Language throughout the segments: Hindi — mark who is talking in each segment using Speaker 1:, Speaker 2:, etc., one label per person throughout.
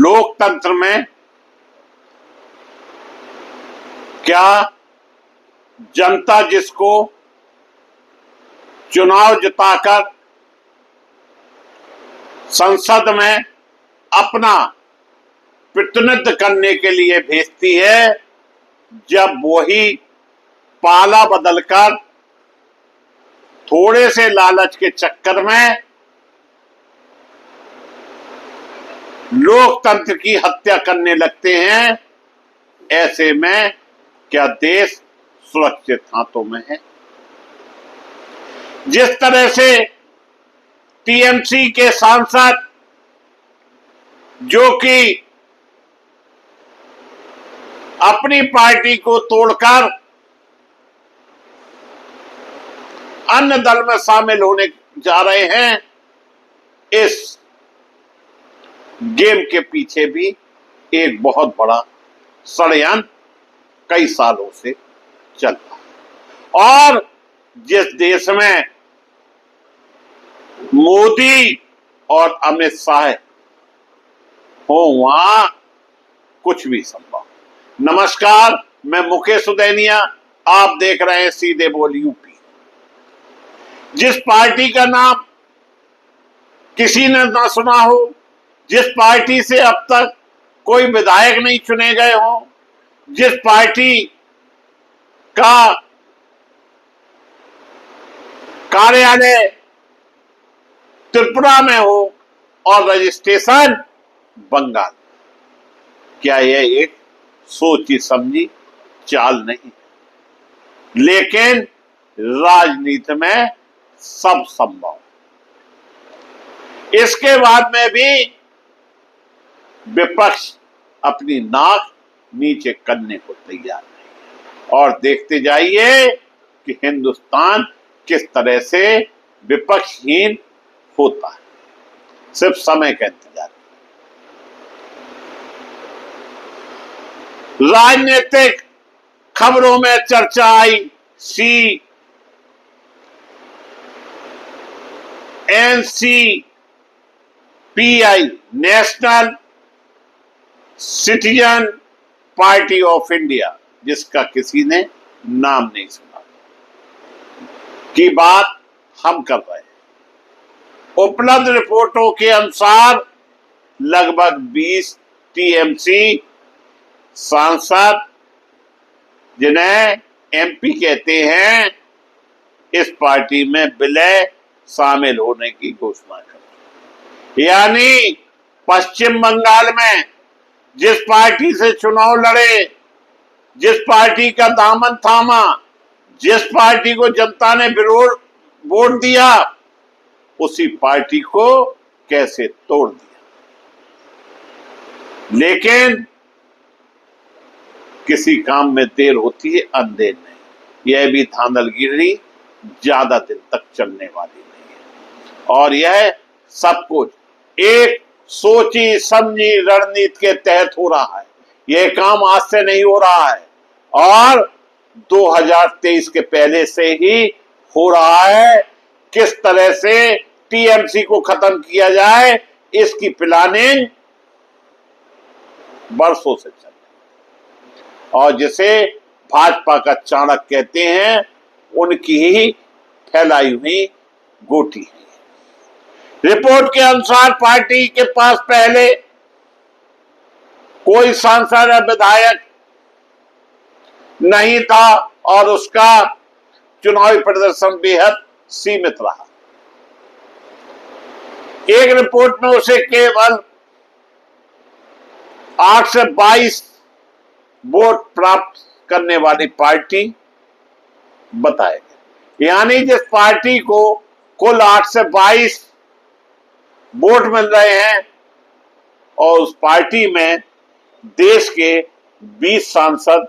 Speaker 1: लोकतंत्र में क्या जनता जिसको चुनाव जिताकर संसद में अपना प्रतिनिधित्व करने के लिए भेजती है, जब वही पाला बदलकर थोड़े से लालच के चक्कर में लोकतंत्र की हत्या करने लगते हैं, ऐसे में क्या देश सुरक्षित हाथों में है? जिस तरह से टीएमसी के सांसद जो कि अपनी पार्टी को तोड़कर अन्य दल में शामिल होने जा रहे हैं, इस गेम के पीछे भी एक बहुत बड़ा षड्यंत्र कई सालों से चल रहा है। और जिस देश में मोदी और अमित शाह हो, वहां कुछ भी संभव। नमस्कार, मैं मुकेश उदैनिया, आप देख रहे हैं सीधे बोल यूपी। जिस पार्टी का नाम किसी ने ना सुना हो, जिस पार्टी से अब तक कोई विधायक नहीं चुने गए हो, जिस पार्टी का कार्यालय त्रिपुरा में हो और रजिस्ट्रेशन बंगाल, क्या यह एक सोची समझी चाल नहीं? लेकिन राजनीति में सब संभव। इसके बाद में भी विपक्ष अपनी नाक नीचे करने को तैयार नहीं, और देखते जाइए कि हिंदुस्तान किस तरह से विपक्षहीन होता है। सिर्फ समय का इंतजार। राजनीतिक खबरों में चर्चा आई NCPI, national citizen party of India, जिसका किसी ने नाम नहीं सुना, की बात हम कर रहे हैं। उपलब्ध रिपोर्टों के अनुसार लगभग 20 टीएमसी सांसद, जिन्हें एमपी कहते हैं, इस पार्टी में विलय शामिल होने की घोषणा कर। यानी पश्चिम बंगाल में जिस पार्टी से चुनाव लड़े, जिस पार्टी का दामन थामा, जिस पार्टी को जनता ने विरोध वोट दिया, उसी पार्टी को कैसे तोड़ दिया। लेकिन किसी काम में देर होती है, अंधेर नहीं। यह भी धांधलगिरी ज्यादा दिन तक चलने वाली नहीं है, और यह सब कुछ एक सोची समझी रणनीति के तहत हो रहा है। यह काम आज से नहीं हो रहा है, और 2023 के पहले से ही हो रहा है। किस तरह से टीएमसी को खत्म किया जाए, इसकी प्लानिंग बरसों से चल रही है, और जिसे भाजपा का चाणक्य कहते हैं, उनकी ही फैलाई हुई गोटी है। रिपोर्ट के अनुसार पार्टी के पास पहले कोई सांसद या विधायक नहीं था, और उसका चुनावी प्रदर्शन बेहद सीमित रहा। एक रिपोर्ट में उसे केवल 8 से 22 वोट प्राप्त करने वाली पार्टी बताया गया। यानी जिस पार्टी को कुल 8 से 22 वोट मिल रहे हैं, और उस पार्टी में देश के 20 सांसद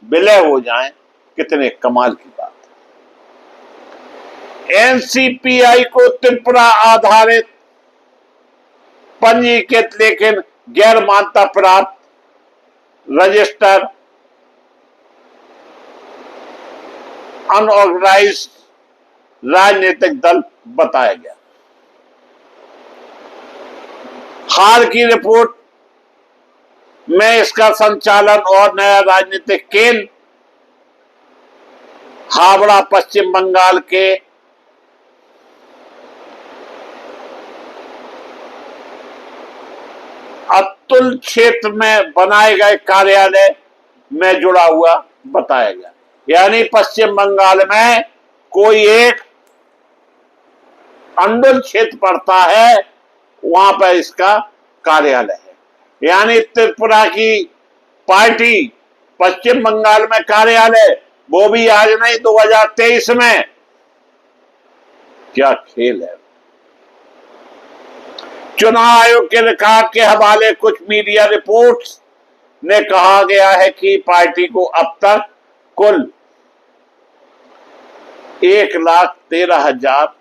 Speaker 1: विलय हो जाएं, कितने कमाल की बात है। एनसीपीआई को त्रिपुरा आधारित पंजीकृत लेकिन गैर मान्यता प्राप्त रजिस्टर अनऑर्गेनाइज्ड राजनीतिक दल बताया गया। हाल की रिपोर्ट में इसका संचालन और नया राजनीतिक केंद्र हावड़ा पश्चिम बंगाल के अतुल क्षेत्र में बनाए गए कार्यालय में जुड़ा हुआ बताया गया। यानी पश्चिम बंगाल में कोई एक अंडुल क्षेत्र पड़ता है, वहां पर इसका कार्यालय है। यानी त्रिपुरा की पार्टी पश्चिम बंगाल में कार्यालय, वो भी आज नहीं 2023 में। क्या खेल है। चुनाव आयोग के रिकॉर्ड के हवाले कुछ मीडिया रिपोर्ट्स ने कहा गया है कि पार्टी को अब तक कुल 1,13,000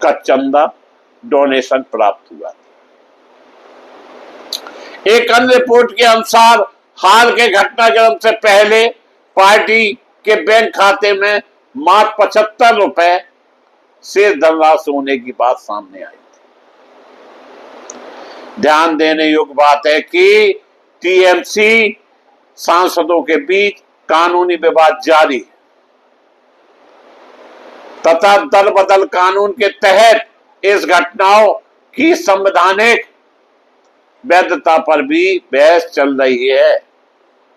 Speaker 1: का चंदा डोनेशन प्राप्त हुआ। एक अन्य रिपोर्ट के अनुसार हाल के घटनाक्रम से पहले पार्टी के बैंक खाते में मात्र 75 रुपए से धनराशि होने की बात सामने आई। ध्यान देने योग्य बात है कि टीएमसी सांसदों के बीच कानूनी विवाद जारी है तथा दल बदल कानून के तहत इस घटनाओं की संवैधानिक वैधता पर भी बहस चल रही है।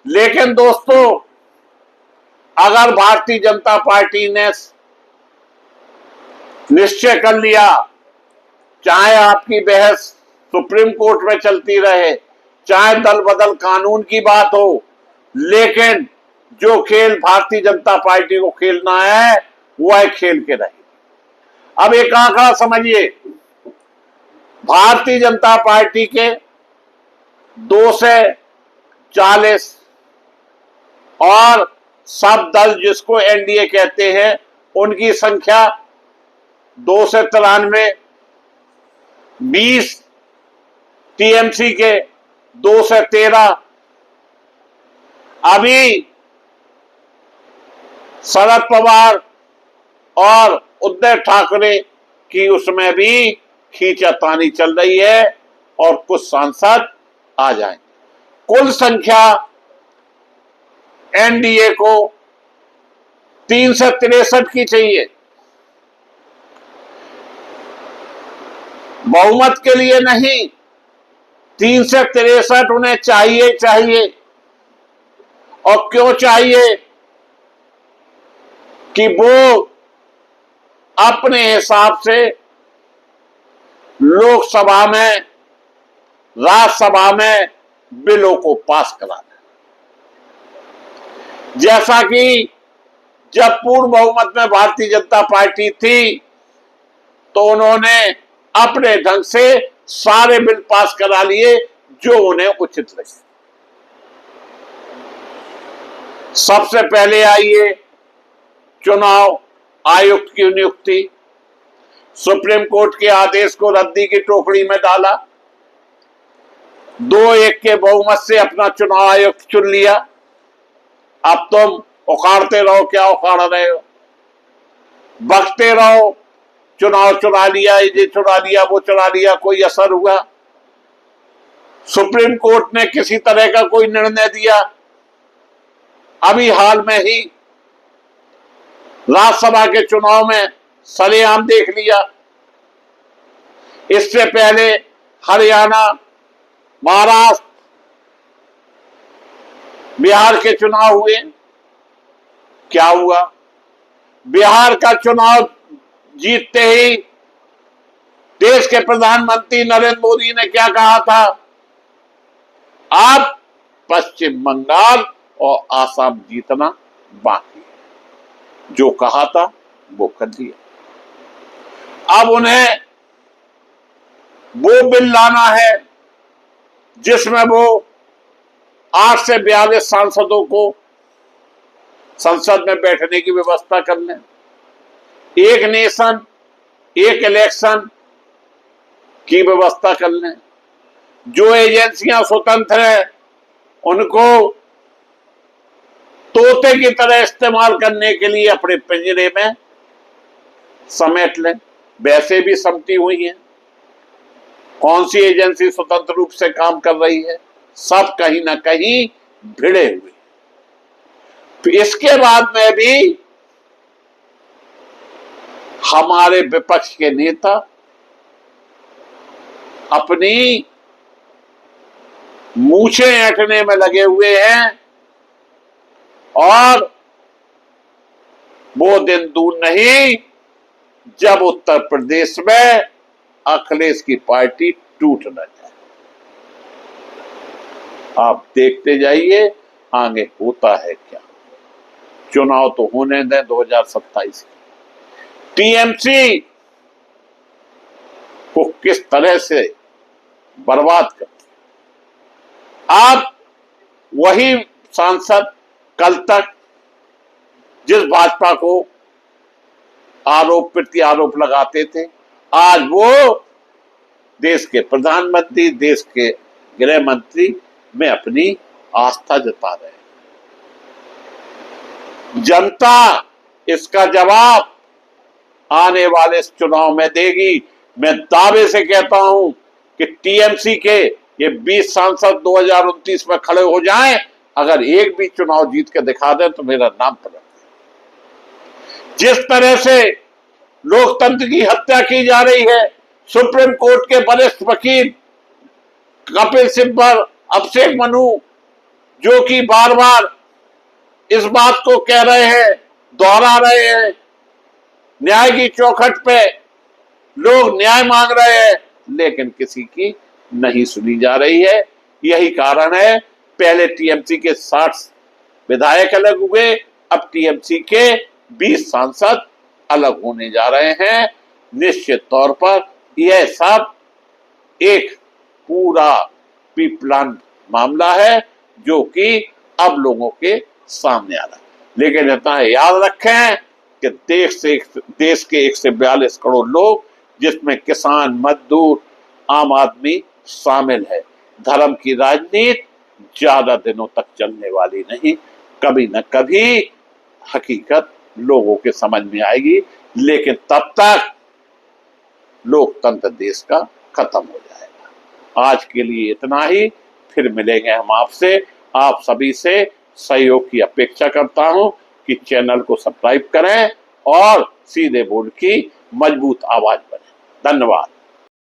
Speaker 1: लेकिन दोस्तों, अगर भारतीय जनता पार्टी ने निश्चय कर लिया, चाहे आपकी बहस सुप्रीम कोर्ट में चलती रहे, चाहे दल बदल कानून की बात हो, लेकिन जो खेल भारतीय जनता पार्टी को खेलना है वह खेल के रहे। अब एक आंकड़ा समझिए, भारतीय जनता पार्टी के 240 और सब दल जिसको एनडीए कहते हैं उनकी संख्या 293, 20 टीएमसी के 213, अभी शरद पवार और उद्धव ठाकरे की उसमें भी खींचातानी चल रही है और कुछ सांसद आ जाएंगे। कुल संख्या एनडीए को 363 की चाहिए। बहुमत के लिए नहीं, 363 उन्हें चाहिए। और क्यों चाहिए? कि वो अपने हिसाब से लोकसभा में, राज्यसभा में बिलों को पास कराना। जैसा कि जब पूर्ण बहुमत में भारतीय जनता पार्टी थी तो उन्होंने अपने ढंग से सारे बिल पास करा लिए जो उन्हें उचित लगे। सबसे पहले आइए चुनाव आयुक्त की नियुक्ति। सुप्रीम कोर्ट के आदेश को रद्दी की टोकरी में डाला, 2-1 के बहुमत से अपना चुनाव आयुक्त चुन लिया। अब तुम उखाड़ते रहो, क्या उखाड़ रहे हो, बकते रहो, चुनाव चुरा लिया, ये चुरा लिया, वो चुरा लिया, कोई असर हुआ? सुप्रीम कोर्ट ने किसी तरह का कोई निर्णय दिया? अभी हाल में ही राज्यसभा के चुनाव में सरेआम देख लिया। इससे पहले हरियाणा, महाराष्ट्र, बिहार के चुनाव हुए। क्या हुआ? बिहार का चुनाव जीतते ही देश के प्रधानमंत्री नरेंद्र मोदी ने क्या कहा था? अब पश्चिम बंगाल और आसाम जीतना बाकी है। जो कहा था वो कर दिया। अब उन्हें वो बिल लाना है जिसमें वो 8 से 42 सांसदों को संसद में बैठने की व्यवस्था कर लें। एक नेशन एक इलेक्शन की व्यवस्था कर लें। जो एजेंसियां स्वतंत्र हैं उनको तोते की तरह इस्तेमाल करने के लिए अपने पिंजरे में समेट लें। वैसे भी समटी हुई है। कौन सी एजेंसी स्वतंत्र रूप से काम कर रही है? सब कहीं ना कहीं भिड़े हुए। तो इसके बाद में भी हमारे विपक्ष के नेता अपनी मूछें ऐंठने में लगे हुए हैं और वो दिन दूर नहीं जब उत्तर प्रदेश में अखिलेश की पार्टी टूट न जाए। आप देखते जाइए आगे होता है क्या। चुनाव तो होने दें 2027 के। टीएमसी को किस तरह से बर्बाद करते। आप वही सांसद कल तक जिस भाजपा को आरोप प्रति आरोप लगाते थे, आज वो देश के प्रधानमंत्री, देश के गृह मंत्री में अपनी आस्था जता रहे हैं। जनता इसका जवाब आने वाले चुनाव में देगी। मैं दावे से कहता हूं कि टीएमसी के ये 20 सांसद 2029 में खड़े हो जाएं, अगर एक भी चुनाव जीत के दिखा दें तो मेरा नाम पलट। जिस तरह से लोकतंत्र की हत्या की जा रही है, सुप्रीम कोर्ट के वरिष्ठ वकील कपिल सिब्बल, अभिषेक मनु, जो कि बार बार इस बात को कह रहे हैं, दोहरा रहे हैं, न्याय की चौखट पे लोग न्याय मांग रहे हैं, लेकिन किसी की नहीं सुनी जा रही है। यही कारण है पहले टीएमसी के 60 विधायक अलग हुए, अब टीएमसी के 20 सांसद अलग होने जा रहे हैं। निश्चित तौर पर यह सब एक पूरा प्री प्लान मामला है जो कि अब लोगों के सामने आ रहा है। लेकिन इतना याद रखें कि देश के 142 करोड़ लोग, जिसमें किसान, मजदूर, आम आदमी शामिल है। धर्म की राजनीति ज्यादा दिनों तक चलने वाली नहीं, कभी न कभी हकीकत लोगों के समझ में आएगी, लेकिन तब तक लोकतंत्र देश का खत्म हो जाएगा। आज के लिए इतना ही, फिर मिलेंगे हम आपसे। आप सभी से सहयोग की अपेक्षा करता हूं कि चैनल को सब्सक्राइब करें और सीधे बोल की मजबूत आवाज बने। धन्यवाद।